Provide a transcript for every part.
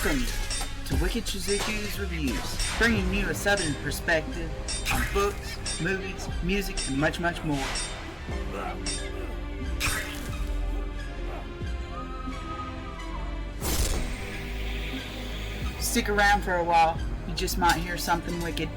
Welcome to Wicked Shizuku's Reviews, bringing you a southern perspective on books, movies, music, and much, much more. Stick around for a while, you just might hear something wicked.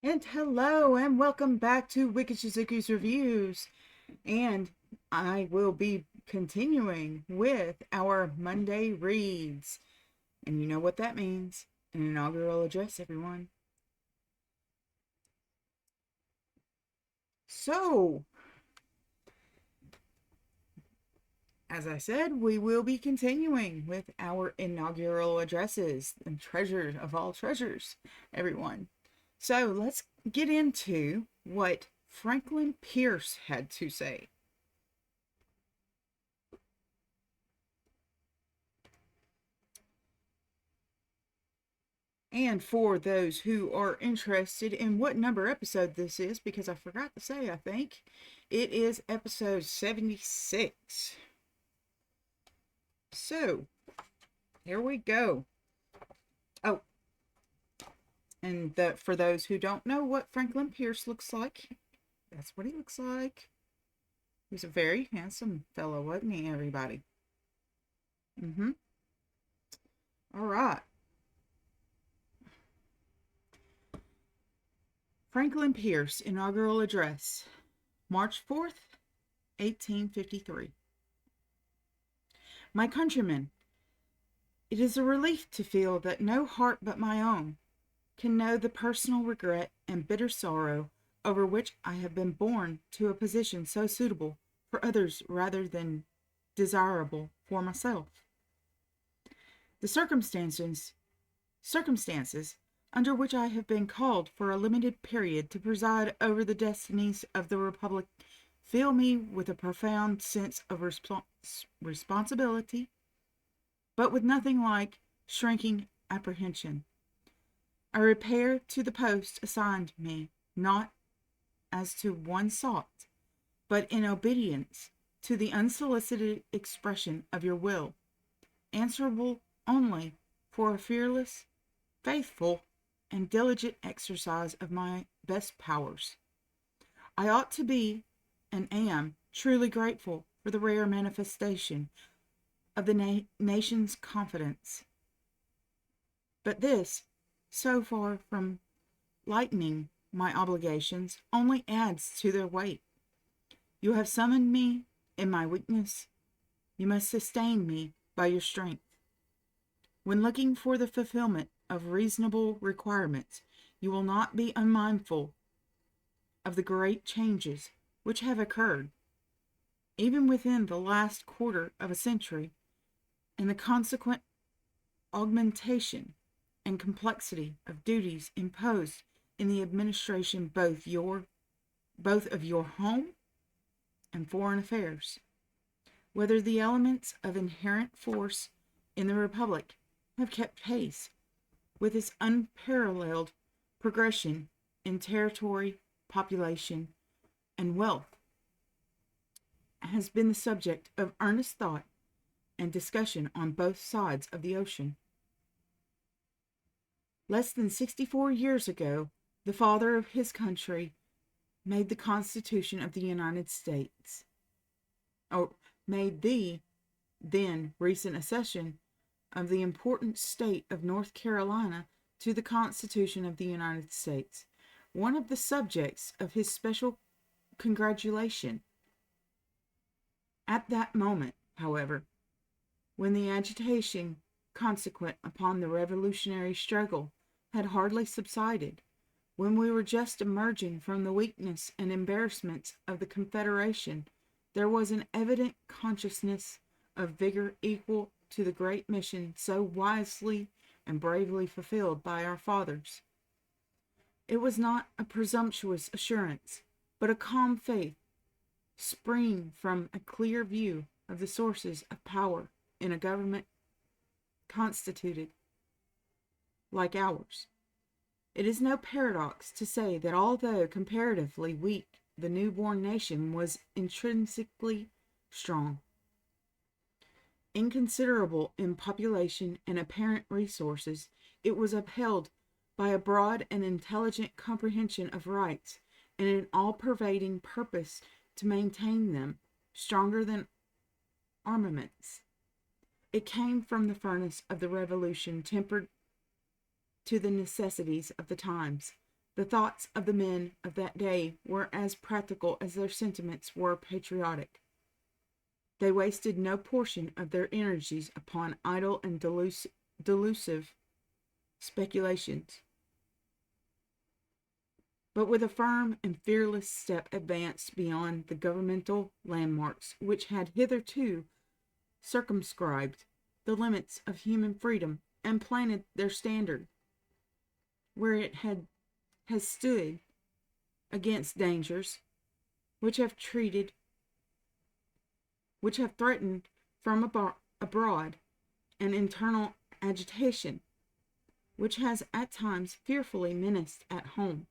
And hello, and welcome back to Wicked Shizuku's Reviews. And I will be continuing with our Monday reads. And you know what that means. An inaugural address, everyone. So, as I said, we will be continuing with our inaugural addresses and treasure of all treasures, everyone. So let's get into what Franklin Pierce had to say. And for those who are interested in what number episode this is, because I forgot to say, I think, it is episode 76. So, here we go. Oh, and for those who don't know what Franklin Pierce looks like, that's what he looks like. He's a very handsome fellow, wasn't he, everybody? All right. Franklin Pierce, inaugural address, March 4th, 1853. My countrymen, it is a relief to feel that no heart but my own can know the personal regret and bitter sorrow over which I have been born to a position so suitable for others rather than desirable for myself. The circumstances under which I have been called for a limited period to preside over the destinies of the Republic fill me with a profound sense of responsibility, but with nothing like shrinking apprehension. I repair to the post assigned me, not as to one sought, but in obedience to the unsolicited expression of your will, answerable only for a fearless, faithful, and diligent exercise of my best powers. I ought to be, and am, truly grateful for the rare manifestation of the nation's confidence. But this, so far from lightening my obligations, only adds to their weight. You have summoned me in my weakness. You must sustain me by your strength. When looking for the fulfillment of reasonable requirements, you will not be unmindful of the great changes which have occurred, even within the last quarter of a century, and the consequent augmentation and complexity of duties imposed in the administration both of your home and foreign affairs. Whether the elements of inherent force in the Republic have kept pace with its unparalleled progression in territory, population, and wealth has been the subject of earnest thought and discussion on both sides of the ocean. Less than 64 years ago, the father of his country made the Constitution of the United States, or made the then recent accession of the important state of North Carolina to the Constitution of the United States one of the subjects of his special congratulation. At that moment, however, when the agitation consequent upon the revolutionary struggle had hardly subsided, when we were just emerging from the weakness and embarrassments of the Confederation, there was an evident consciousness of vigor equal to the great mission so wisely and bravely fulfilled by our fathers. It was not a presumptuous assurance, but a calm faith spring from a clear view of the sources of power in a government constituted like ours. It is no paradox to say that although comparatively weak, the newborn nation was intrinsically strong. Inconsiderable in population and apparent resources, it was upheld by a broad and intelligent comprehension of rights and an all-pervading purpose to maintain them stronger than armaments. It came from the furnace of the Revolution, tempered to the necessities of the times. The thoughts of the men of that day were as practical as their sentiments were patriotic. They wasted no portion of their energies upon idle and delusive speculations, but with a firm and fearless step advanced beyond the governmental landmarks which had hitherto circumscribed the limits of human freedom and planted their standard where it has stood against dangers which have threatened from abroad, an internal agitation which has at times fearfully menaced at home.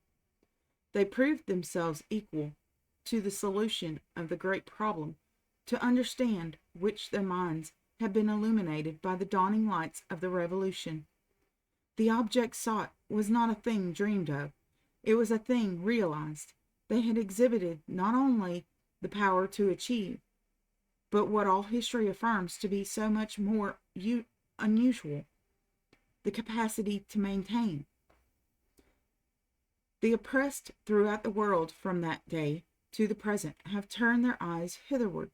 They proved themselves equal to the solution of the great problem, to understand which their minds had been illuminated by the dawning lights of the Revolution. The object sought was not a thing dreamed of, it was a thing realized. They had exhibited not only the power to achieve, but what all history affirms to be so much more unusual, the capacity to maintain. The oppressed throughout the world from that day to the present have turned their eyes hitherward,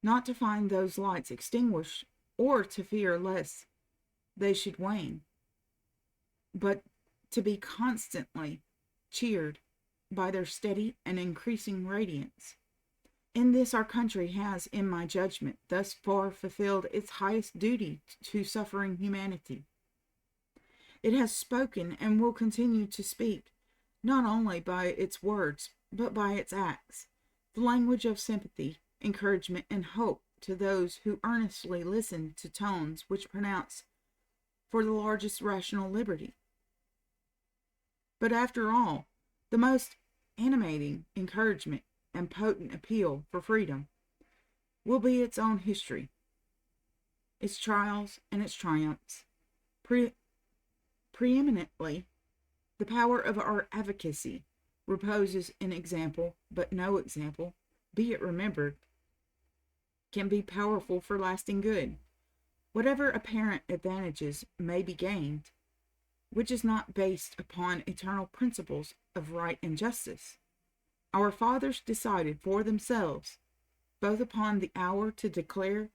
not to find those lights extinguished, or to fear lest they should wane, but to be constantly cheered by their steady and increasing radiance. In this our country has, in my judgment, thus far fulfilled its highest duty to suffering humanity. It has spoken and will continue to speak, not only by its words, but by its acts, the language of sympathy, encouragement, and hope to those who earnestly listen to tones which pronounce for the largest rational liberty. But after all, the most animating encouragement and potent appeal for freedom will be its own history, its trials and its triumphs. Preeminently, the power of our advocacy reposes in example, but no example, be it remembered, can be powerful for lasting good. Whatever apparent advantages may be gained, which is not based upon eternal principles of right and justice, our fathers decided for themselves, both upon the hour to declare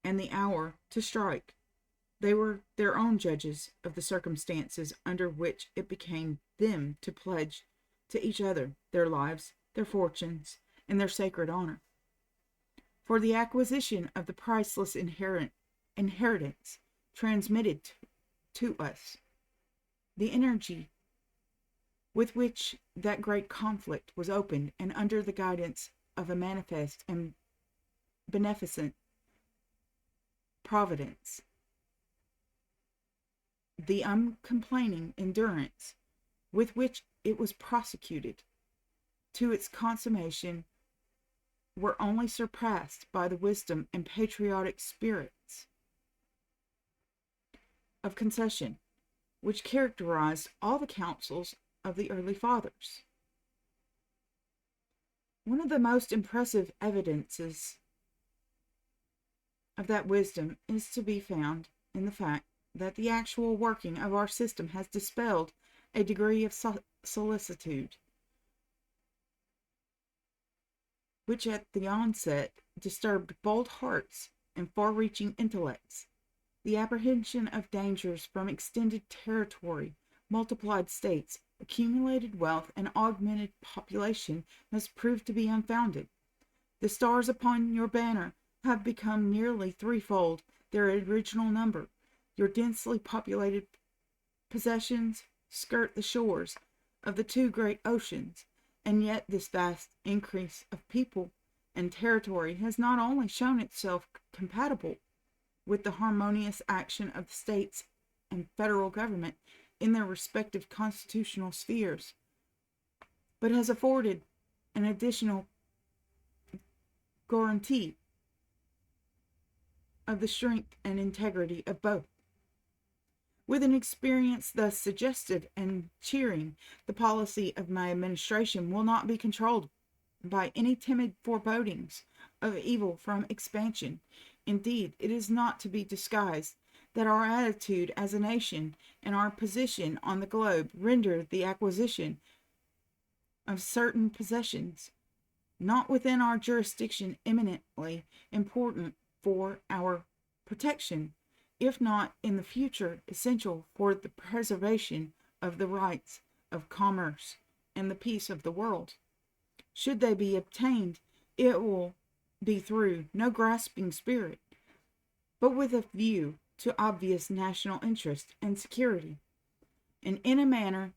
and the hour to strike. They were their own judges of the circumstances under which it became them to pledge to each other their lives, their fortunes, and their sacred honor. For the acquisition of the priceless inheritance transmitted to us, the energy with which that great conflict was opened, and under the guidance of a manifest and beneficent providence, the uncomplaining endurance with which it was prosecuted to its consummation, were only surpassed by the wisdom and patriotic spirits of concession which characterized all the councils of the early fathers. One of the most impressive evidences of that wisdom is to be found in the fact that the actual working of our system has dispelled a degree of solicitude which at the onset disturbed bold hearts and far-reaching intellects. The apprehension of dangers from extended territory, multiplied states, accumulated wealth, and augmented population has proved to be unfounded. The stars upon your banner have become nearly threefold their original number. Your densely populated possessions skirt the shores of the two great oceans, And yet this vast increase of people and territory has not only shown itself compatible with the harmonious action of the states and federal government in their respective constitutional spheres, but has afforded an additional guarantee of the strength and integrity of both. With an experience thus suggestive and cheering, the policy of my administration will not be controlled by any timid forebodings of evil from expansion. Indeed, it is not to be disguised that our attitude as a nation and our position on the globe render the acquisition of certain possessions not within our jurisdiction eminently important for our protection, if not in the future essential for the preservation of the rights of commerce and the peace of the world. Should they be obtained, it will be through no grasping spirit, but with a view to obvious national interest and security, and in a manner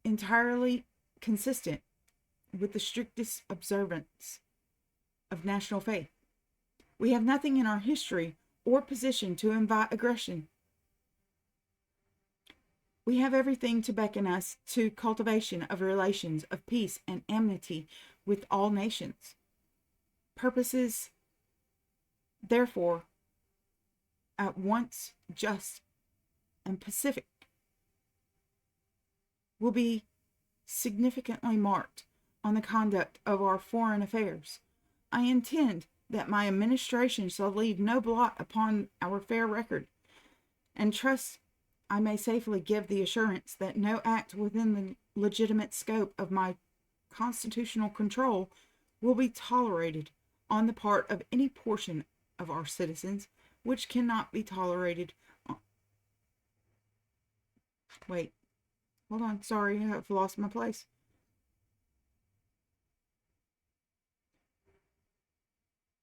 entirely consistent with the strictest observance of national faith. We have nothing in our history or position to invite aggression. We have everything to beckon us to cultivation of relations of peace and amity with all nations. Purposes, therefore, at once just and pacific, will be significantly marked on the conduct of our foreign affairs. I intend that my administration shall leave no blot upon our fair record, and trust I may safely give the assurance that no act within the legitimate scope of my constitutional control will be tolerated on the part of any portion of our citizens which cannot be tolerated. Wait, hold on, sorry, I've lost my place.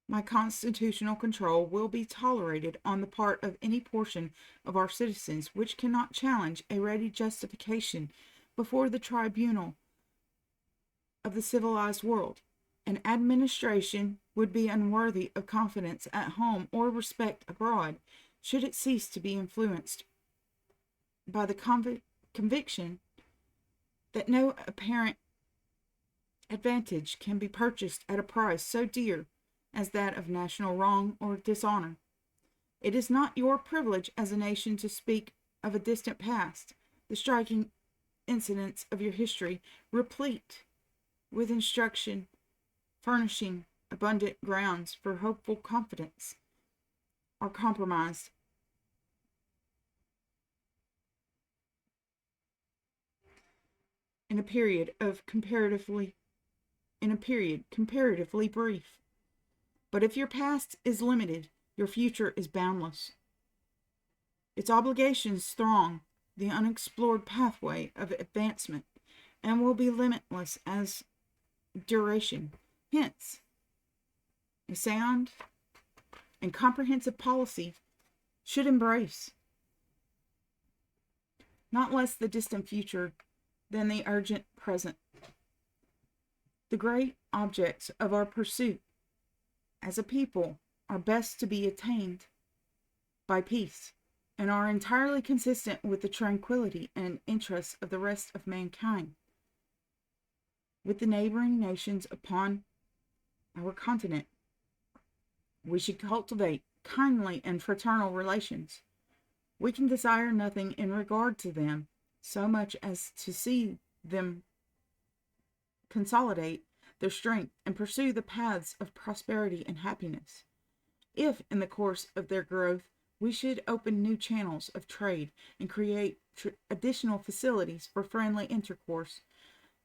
My constitutional control will be tolerated on the part of any portion of our citizens which cannot challenge a ready justification before the tribunal of the civilized world. An administration would be unworthy of confidence at home or respect abroad should it cease to be influenced by the conviction that no apparent advantage can be purchased at a price so dear as that of national wrong or dishonor. It is not your privilege as a nation to speak of a distant past, the striking incidents of your history, replete with instruction, furnishing abundant grounds for hopeful confidence, are compromised. In a period comparatively brief. But if your past is limited, your future is boundless. Its obligations throng the unexplored pathway of advancement and will be limitless as duration. Hence, a sound and comprehensive policy should embrace not less the distant future than the urgent present. The great objects of our pursuit as a people are best to be attained by peace, and are entirely consistent with the tranquility and interests of the rest of mankind, with the neighboring nations upon our continent. We should cultivate kindly and fraternal relations. We can desire nothing in regard to them so much as to see them consolidate their strength and pursue the paths of prosperity and happiness. If, in the course of their growth, we should open new channels of trade and create additional facilities for friendly intercourse,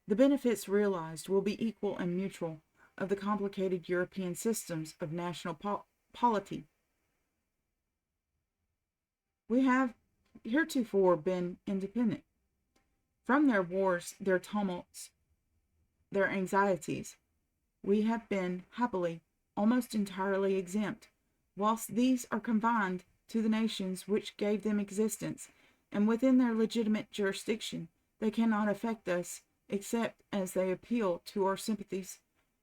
the benefits realized will be equal and mutual of the complicated European systems of national polity. We have heretofore been independent. From their wars, their tumults, their anxieties, we have been, happily, almost entirely exempt, whilst these are confined to the nations which gave them existence, and within their legitimate jurisdiction, they cannot affect us except as they appeal to our sympathies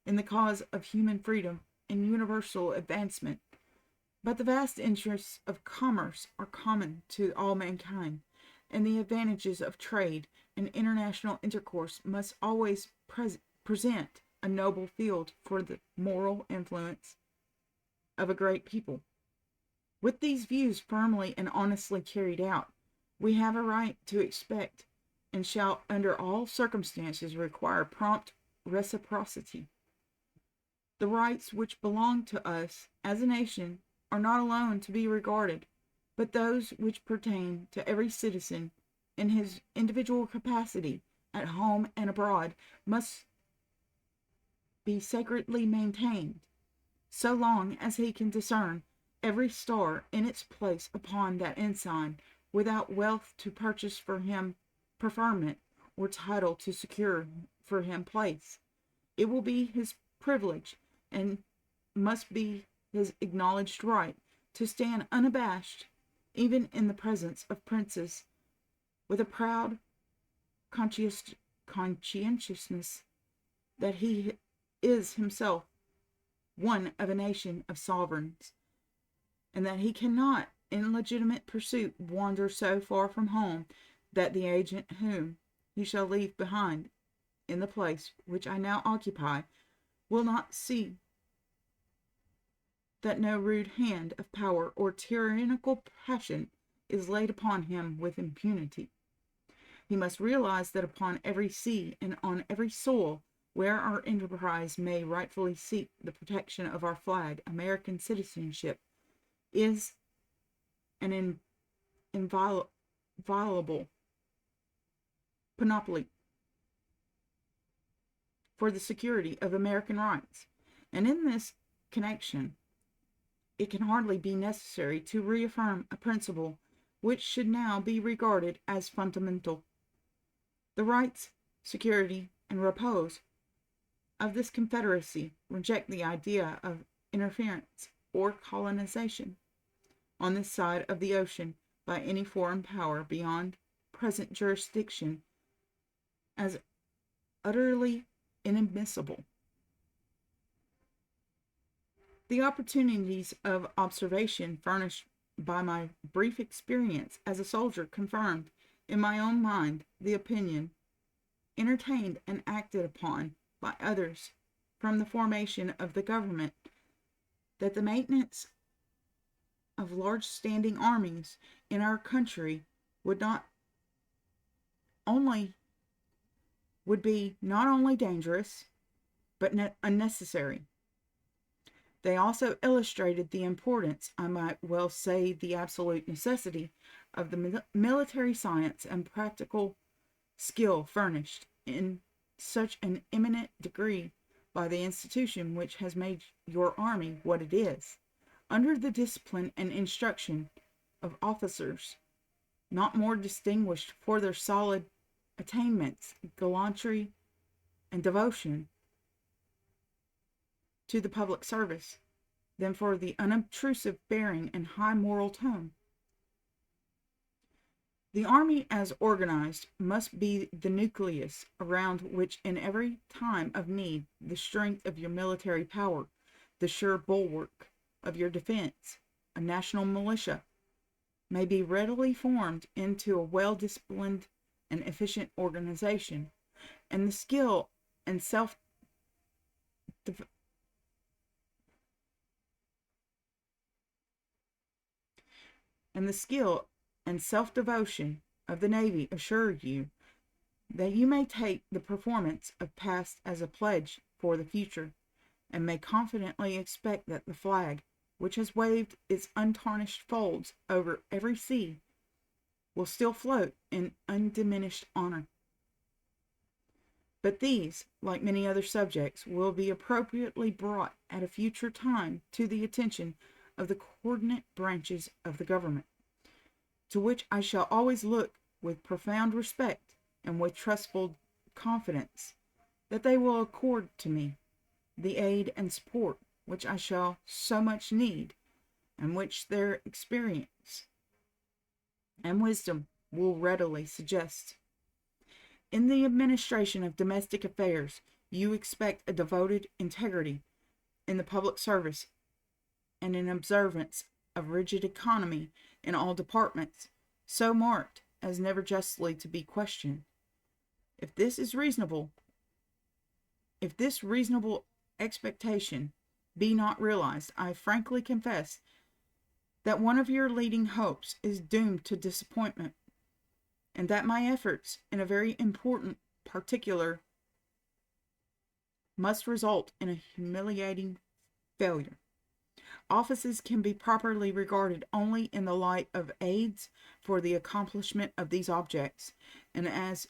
in the cause of human freedom and universal advancement. But the vast interests of commerce are common to all mankind, and the advantages of trade and international intercourse must always present a noble field for the moral influence of a great people. With these views firmly and honestly carried out, we have a right to expect and shall under all circumstances require prompt reciprocity. The rights which belong to us as a nation are not alone to be regarded, but those which pertain to every citizen in his individual capacity at home and abroad must be sacredly maintained, so long as he can discern every star in its place upon that ensign, without wealth to purchase for him preferment, or title to secure for him place. It will be his privilege, and must be his acknowledged right, to stand unabashed, even in the presence of princes, with a proud conscientiousness that he is himself one of a nation of sovereigns, and that he cannot, in legitimate pursuit, wander so far from home that the agent whom he shall leave behind in the place which I now occupy will not see that no rude hand of power or tyrannical passion is laid upon him with impunity. He must realize that upon every sea and on every soil where our enterprise may rightfully seek the protection of our flag, American citizenship is an inviolable panoply for the security of American rights. And in this connection, it can hardly be necessary to reaffirm a principle which should now be regarded as fundamental. The rights, security, and repose of this Confederacy reject the idea of interference or colonization on this side of the ocean by any foreign power beyond present jurisdiction as utterly inadmissible. The opportunities of observation furnished by my brief experience as a soldier confirmed in my own mind the opinion, entertained and acted upon by others from the formation of the government, that the maintenance of large standing armies in our country would be not only dangerous but unnecessary. They also illustrated the importance, I might well say the absolute necessity, of the military science and practical skill furnished in such an eminent degree by the institution which has made your army what it is, under the discipline and instruction of officers not more distinguished for their solid attainments, gallantry, and devotion to the public service than for the unobtrusive bearing and high moral tone. The army as organized must be the nucleus around which in every time of need the strength of your military power, the sure bulwark of your defense, a national militia, may be readily formed into a well-disciplined and efficient organization, and the skill and self-devotion of the Navy assure you that you may take the performance of past as a pledge for the future, and may confidently expect that the flag, which has waved its untarnished folds over every sea, will still float in undiminished honor. But these, like many other subjects, will be appropriately brought at a future time to the attention of the coordinate branches of the government, to which I shall always look with profound respect and with trustful confidence that they will accord to me the aid and support which I shall so much need, and which their experience and wisdom will readily suggest. In the administration of domestic affairs, you expect a devoted integrity in the public service and an observance of rigid economy in all departments, so marked as never justly to be questioned. If this is reasonable, if this reasonable expectation be not realized, I frankly confess that one of your leading hopes is doomed to disappointment, and that my efforts in a very important particular must result in a humiliating failure. Offices can be properly regarded only in the light of aids for the accomplishment of these objects, and as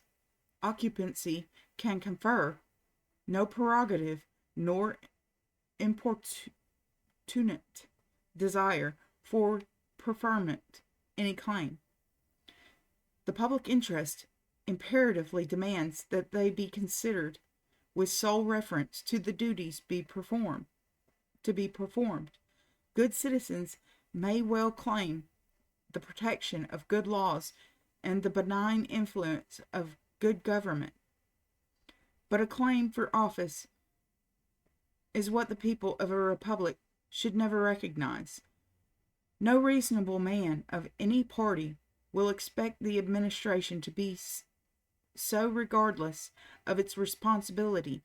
occupancy can confer no prerogative nor importunate desire for preferment any claim. The public interest imperatively demands that they be considered with sole reference to the duties to be performed. Good citizens may well claim the protection of good laws and the benign influence of good government, but a claim for office is what the people of a republic should never recognize. No reasonable man of any party will expect the administration to be so regardless of its responsibility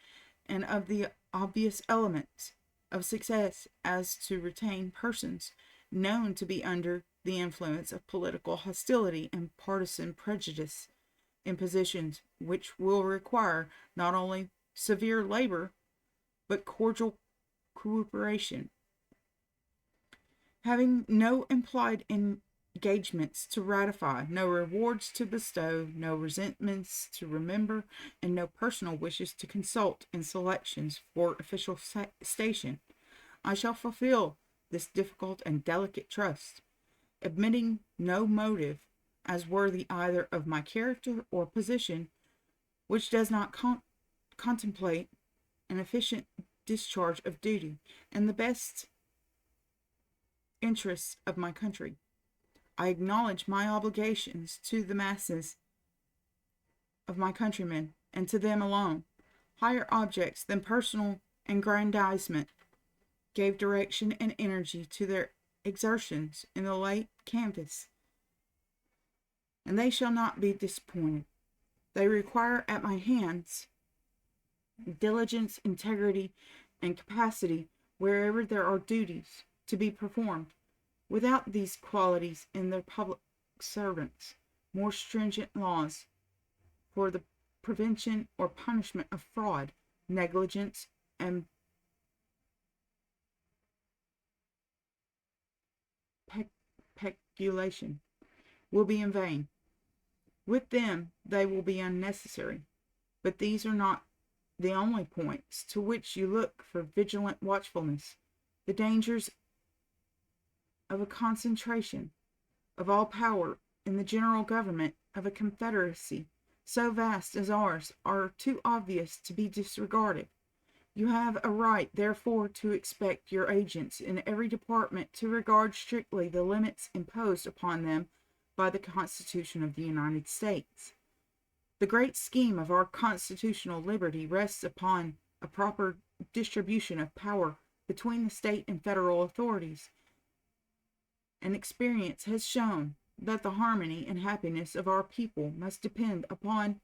and of the obvious elements of success as to retain persons known to be under the influence of political hostility and partisan prejudice in positions which will require not only severe labor but cordial cooperation. Having no implied engagements to ratify, no rewards to bestow, no resentments to remember, and no personal wishes to consult in selections for official station, I shall fulfill this difficult and delicate trust, admitting no motive as worthy either of my character or position which does not contemplate an efficient discharge of duty in the best interests of my country. I acknowledge my obligations to the masses of my countrymen, and to them alone. Higher objects than personal aggrandizement gave direction and energy to their exertions in the late canvass, and they shall not be disappointed. They require at my hands diligence, integrity, and capacity wherever there are duties to be performed. Without these qualities in their public servants, more stringent laws for the prevention or punishment of fraud, negligence, and peculation will be in vain. With them they will be unnecessary. But these are not the only points to which you look for vigilant watchfulness. The dangers of a concentration of all power in the general government of a confederacy so vast as ours are too obvious to be disregarded. You have a right, therefore, to expect your agents in every department to regard strictly the limits imposed upon them by the Constitution of the United States. The great scheme of our constitutional liberty rests upon a proper distribution of power between the state and federal authorities, and experience has shown that the harmony and happiness of our people must depend upon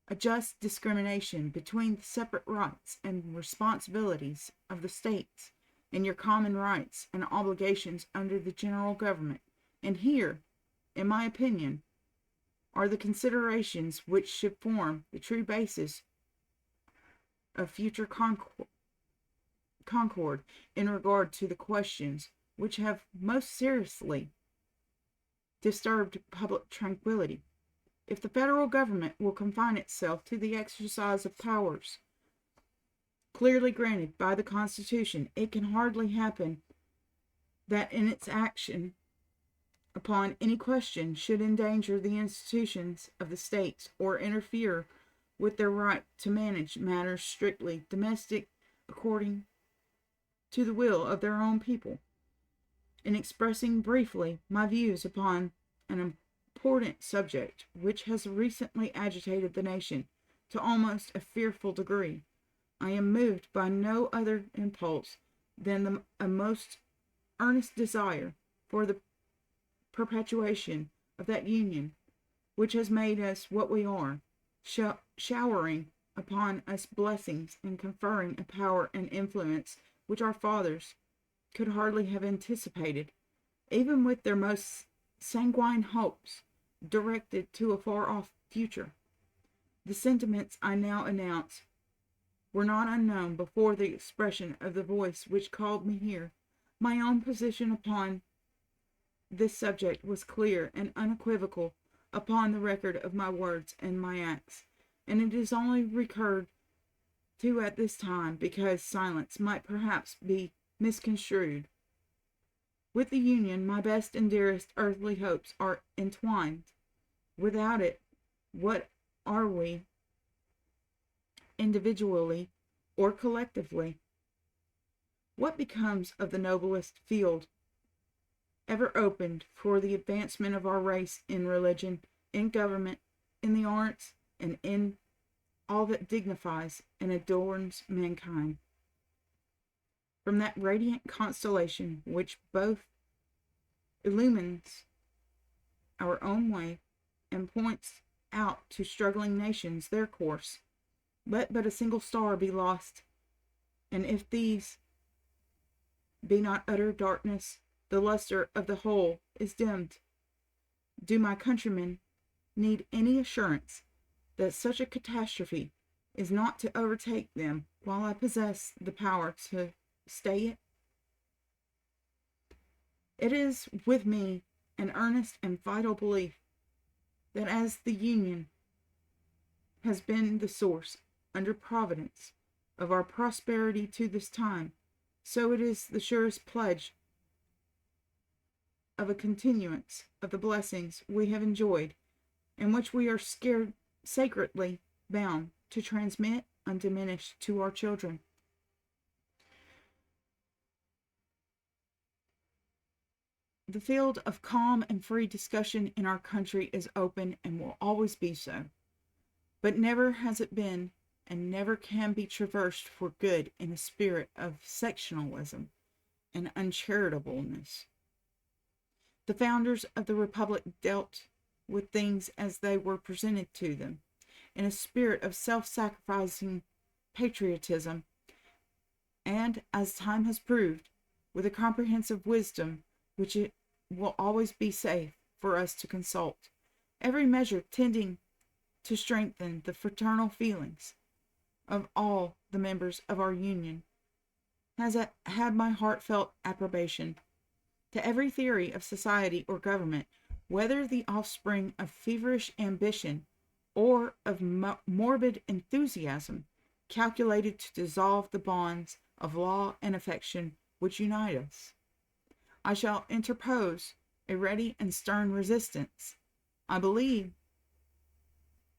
a just discrimination between the separate rights and responsibilities of the states and your common rights and obligations under the general government. And here, in my opinion, are the considerations which should form the true basis of future concord in regard to the questions which have most seriously disturbed public tranquility. If the federal government will confine itself to the exercise of powers clearly granted by the Constitution, it can hardly happen that in its action upon any question should endanger the institutions of the states or interfere with their right to manage matters strictly domestic according to the will of their own people. In expressing briefly my views upon an important subject which has recently agitated the nation to almost a fearful degree, I am moved by no other impulse than a most earnest desire for the perpetuation of that union which has made us what we are, showering upon us blessings and conferring a power and influence which our fathers could hardly have anticipated, even with their most sanguine hopes directed to a far-off future. The sentiments I now announce were not unknown before the expression of the voice which called me here. My own position upon this subject was clear and unequivocal upon the record of my words and my acts, and it is only recurred to at this time because silence might perhaps be misconstrued. With the union, my best and dearest earthly hopes are entwined. Without it, what are we, individually or collectively? What becomes of the noblest field ever opened for the advancement of our race in religion, in government, in the arts, and in all that dignifies and adorns mankind? From that radiant constellation which both illumines our own way and points out to struggling nations their course, let but a single star be lost, and if these be not utter darkness, the luster of the whole is dimmed. Do my countrymen need any assurance that such a catastrophe is not to overtake them while I possess the power to stay it? It is with me an earnest and vital belief that as the Union has been the source, under Providence, of our prosperity to this time, so it is the surest pledge of a continuance of the blessings we have enjoyed, and which we are sacredly bound to transmit undiminished to our children. The field of calm and free discussion in our country is open and will always be so, but never has it been and never can be traversed for good in a spirit of sectionalism and uncharitableness. The founders of the Republic dealt with things as they were presented to them, in a spirit of self-sacrificing patriotism, and, as time has proved, with a comprehensive wisdom which it will always be safe for us to consult, every measure tending to strengthen the fraternal feelings of all the members of our Union has had my heartfelt approbation. To every theory of society or government, whether the offspring of feverish ambition or of morbid enthusiasm, calculated to dissolve the bonds of law and affection which unite us, I shall interpose a ready and stern resistance. I believe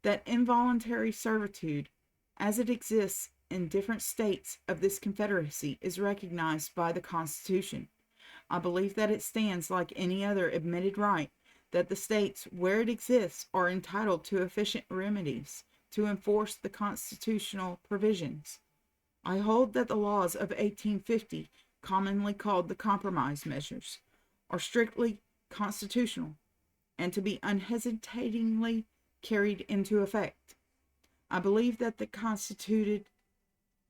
that involuntary servitude, as it exists in different states of this Confederacy, is recognized by the Constitution. I believe that it stands like any other admitted right, that the states where it exists are entitled to efficient remedies to enforce the constitutional provisions. I hold that the laws of 1850, commonly called the compromise measures, are strictly constitutional and to be unhesitatingly carried into effect. I believe that the constituted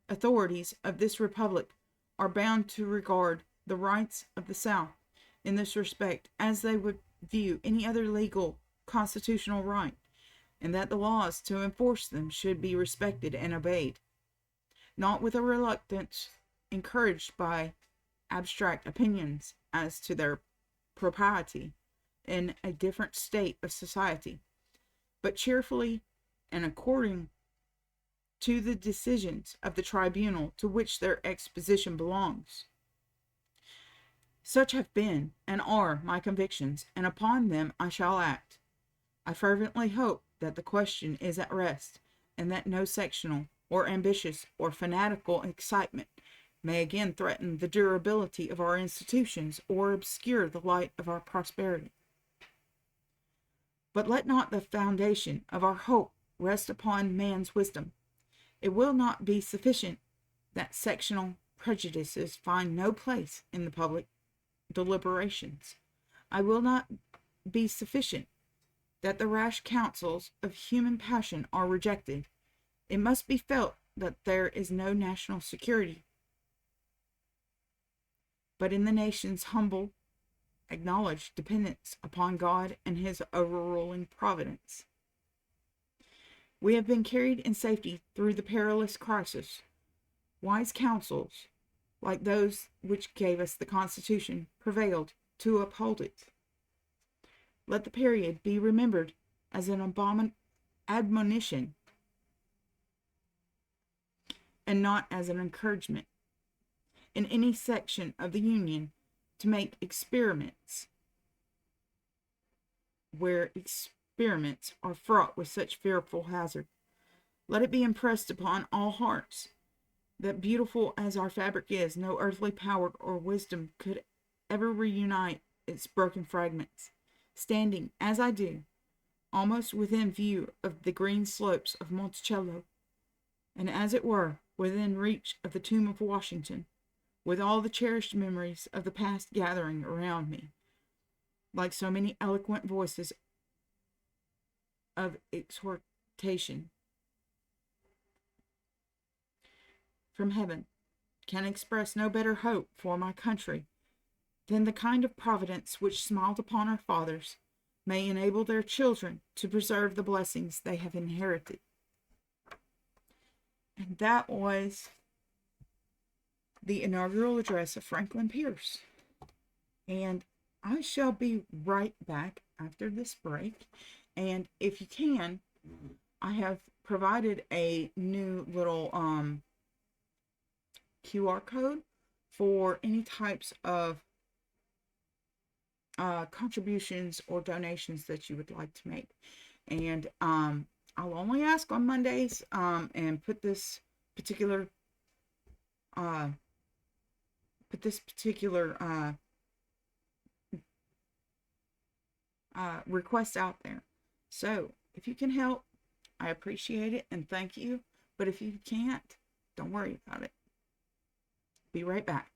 authorities of this republic are bound to regard the rights of the South in this respect as they would view any other legal constitutional right, and that the laws to enforce them should be respected and obeyed, not with a reluctance encouraged by abstract opinions as to their propriety in a different state of society, but cheerfully and according to the decisions of the tribunal to which their exposition belongs. Such have been and are my convictions, and upon them I shall act. I fervently hope that the question is at rest, and that no sectional or ambitious or fanatical excitement may again threaten the durability of our institutions or obscure the light of our prosperity. But let not the foundation of our hope rest upon man's wisdom. It will not be sufficient that sectional prejudices find no place in the public deliberations. I will not be sufficient that the rash counsels of human passion are rejected. It must be felt that there is no national security but in the nation's humble, acknowledged dependence upon God and his overruling providence. We have been carried in safety through the perilous crisis. Wise counsels, like those which gave us the Constitution, prevailed to uphold it. Let the period be remembered as an admonition and not as an encouragement in any section of the Union to make experiments where experiments are fraught with such fearful hazard. Let it be impressed upon all hearts that, beautiful as our fabric is, no earthly power or wisdom could ever reunite its broken fragments. Standing, as I do, almost within view of the green slopes of Monticello, and as it were within reach of the tomb of Washington, with all the cherished memories of the past gathering around me, like so many eloquent voices of exhortation from heaven, can express no better hope for my country than the kind of providence which smiled upon our fathers may enable their children to preserve the blessings they have inherited. And that was the inaugural address of Franklin Pierce. And I shall be right back after this break. And if you can, I have provided a new little QR code for any types of contributions or donations that you would like to make. And I'll only ask on Mondays, and put this particular request out there. So if you can help, I appreciate it and thank you. But if you can't, don't worry about it. Be right back.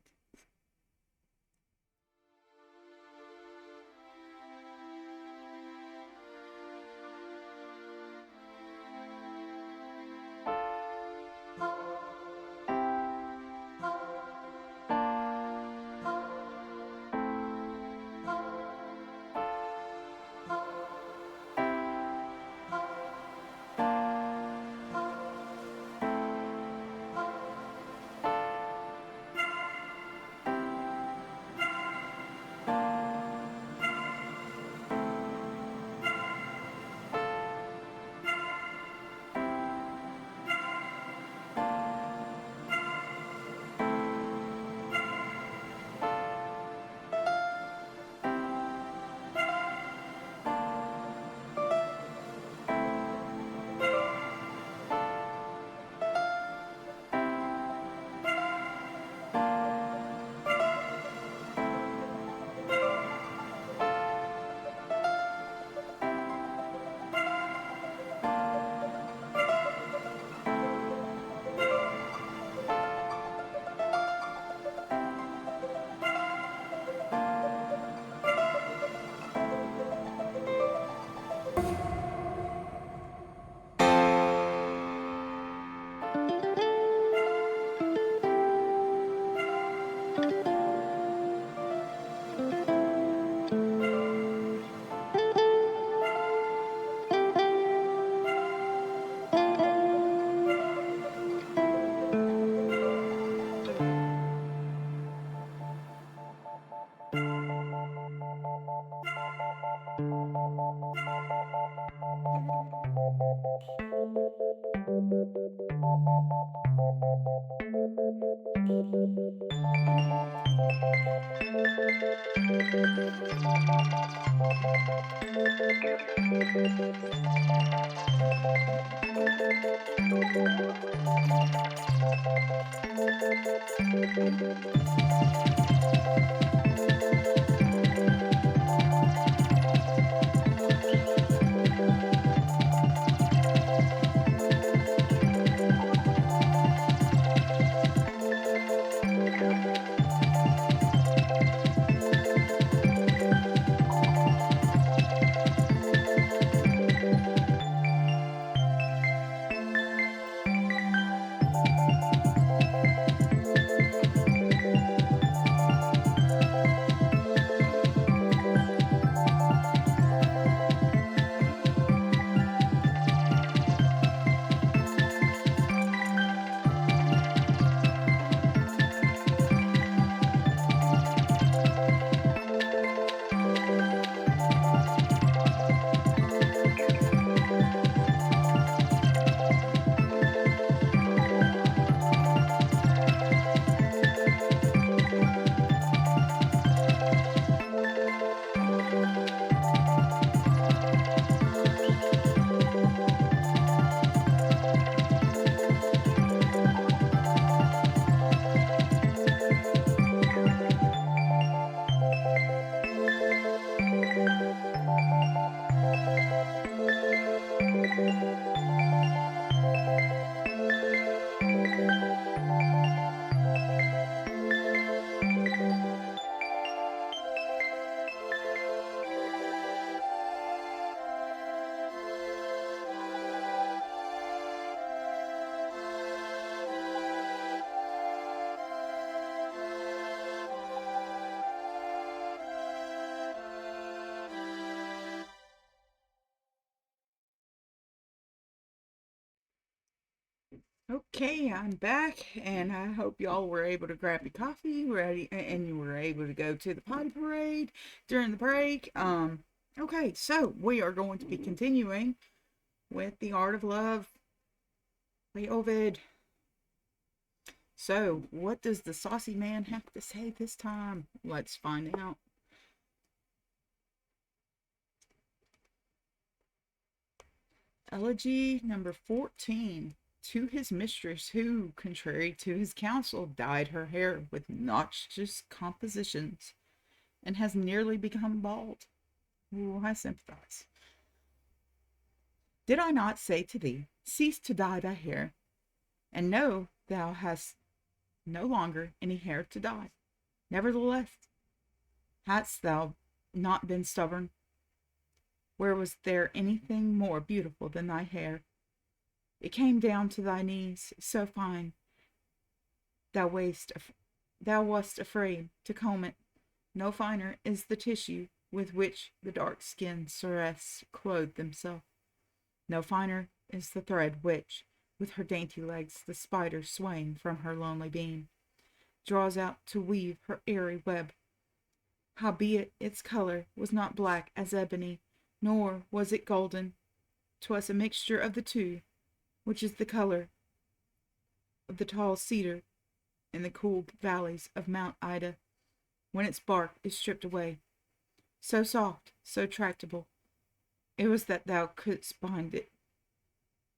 Okay, I'm back, and I hope y'all were able to grab your coffee, ready, and you were able to go to the potty parade during the break. Okay, so we are going to be continuing with The Art of Love by Ovid. So, what does the saucy man have to say this time? Let's find out. Elegy number 14. To his mistress, who, contrary to his counsel, dyed her hair with noxious compositions, and has nearly become bald. Ooh, I sympathize. Did I not say to thee, cease to dye thy hair, and know thou hast no longer any hair to dye? Nevertheless, hadst thou not been stubborn, where was there anything more beautiful than thy hair? It came down to thy knees, so fine, thou wast afraid to comb it. No finer is the tissue with which the dark-skinned seresses clothe themselves. No finer is the thread which, with her dainty legs, the spider, swaying from her lonely beam, draws out to weave her airy web. Howbeit its colour was not black as ebony, nor was it golden. 'Twas a mixture of the two, which is the colour of the tall cedar in the cool valleys of Mount Ida, when its bark is stripped away. So soft, so tractable, it was that thou couldst bind it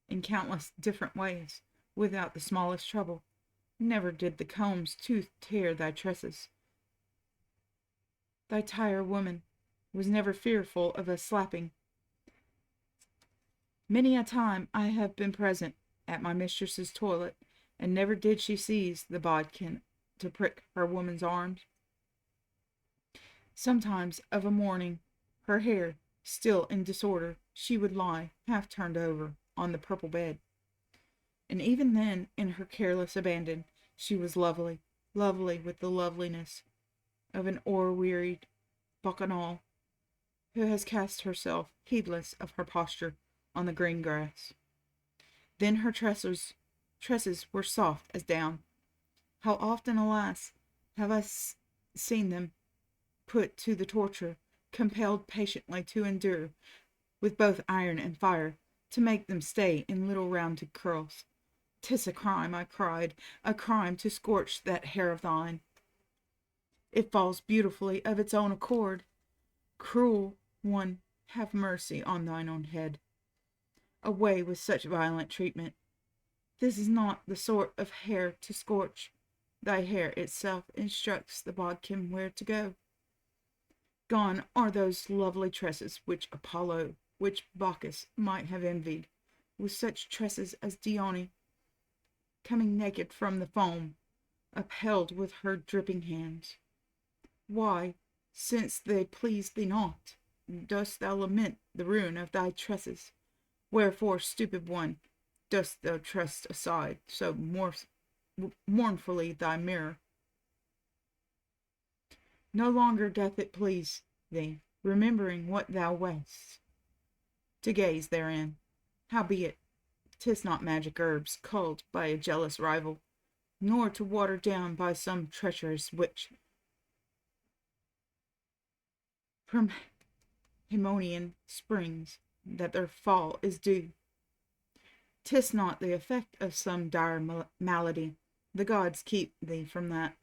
in countless different ways, without the smallest trouble. Never did the comb's tooth tear thy tresses. Thy tire woman was never fearful of a slapping. Many a time I have been present at my mistress's toilet, and never did she seize the bodkin to prick her woman's arms. Sometimes of a morning, her hair still in disorder, she would lie, half turned over, on the purple bed. And even then, in her careless abandon, she was lovely, lovely with the loveliness of an o'er-wearied bacchanal, who has cast herself, heedless of her posture, on the green grass. Then her tresses were soft as down. How often, alas, have I seen them put to the torture, compelled patiently to endure, with both iron and fire, to make them stay in little rounded curls. 'Tis a crime, I cried, a crime to scorch that hair of thine. It falls beautifully of its own accord. Cruel one, have mercy on thine own head. Away with such violent treatment. This is not the sort of hair to scorch. Thy hair itself instructs the bodkin where to go. Gone are those lovely tresses which Apollo, which Bacchus might have envied, with such tresses as Dione, coming naked from the foam, upheld with her dripping hands. Why, since they please thee not, dost thou lament the ruin of thy tresses? Wherefore, stupid one, dost thou thrust aside so mournfully thy mirror? No longer doth it please thee, remembering what thou wast, to gaze therein. Howbeit, 'tis not magic herbs culled by a jealous rival, nor to water down by some treacherous witch, from Haemonian springs, that their fall is due. 'Tis not the effect of some dire malady. The gods keep thee from that.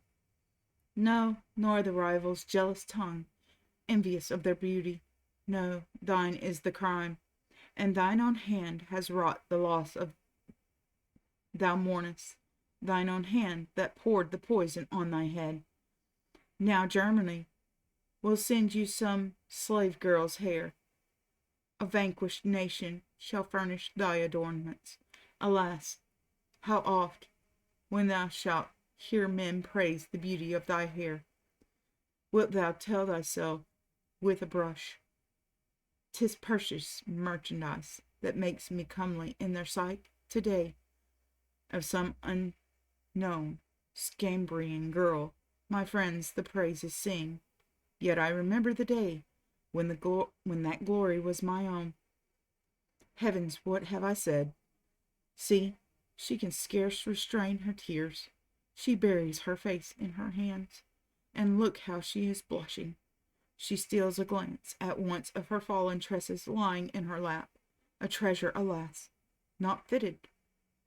No, nor the rival's jealous tongue, envious of their beauty. No, thine is the crime, and thine own hand has wrought the loss of thou mournest, thine own hand that poured the poison on thy head. Now Germany, will send you some slave girl's hair. A vanquished nation shall furnish thy adornments. Alas, how oft, when thou shalt hear men praise the beauty of thy hair, wilt thou tell thyself with a brush, "'Tis precious merchandise that makes me comely in their sight today." Of some unknown Scambrian girl my friends the praises sing, yet I remember the day when that glory was my own. Heavens, what have I said? See, she can scarce restrain her tears. She buries her face in her hands, and look how she is blushing. She steals a glance at once of her fallen tresses lying in her lap, a treasure, alas, not fitted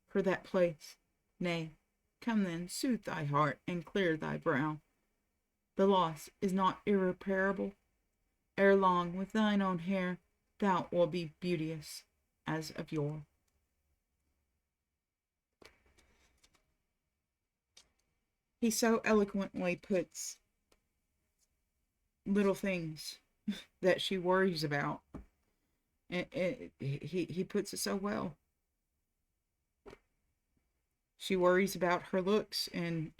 for that place. Nay, come then, soothe thy heart and clear thy brow. The loss is not irreparable. Ere long, with thine own hair, thou wilt be beauteous as of yore. He so eloquently puts little things that she worries about. He puts it so well. She worries about her looks and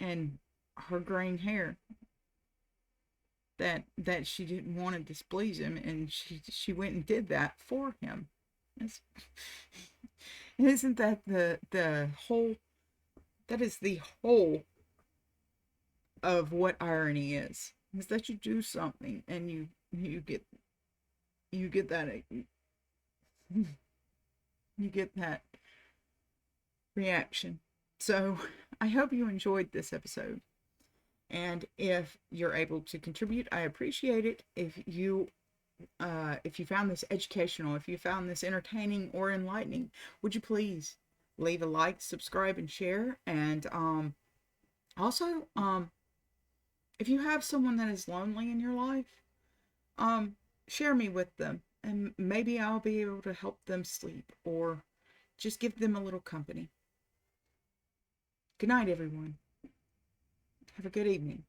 her graying hair. That she didn't want to displease him, and she went and did that for him. That's, isn't that the whole? That is the whole of what irony is that you do something and you get that you get that reaction. So I hope you enjoyed this episode, and if you're able to contribute, I appreciate it. If you found this educational, if you found this entertaining or enlightening, would you please leave a like, subscribe, and share? And also, if you have someone that is lonely in your life, share me with them, and maybe I'll be able to help them sleep or just give them a little company. Good night, everyone. Have a good evening.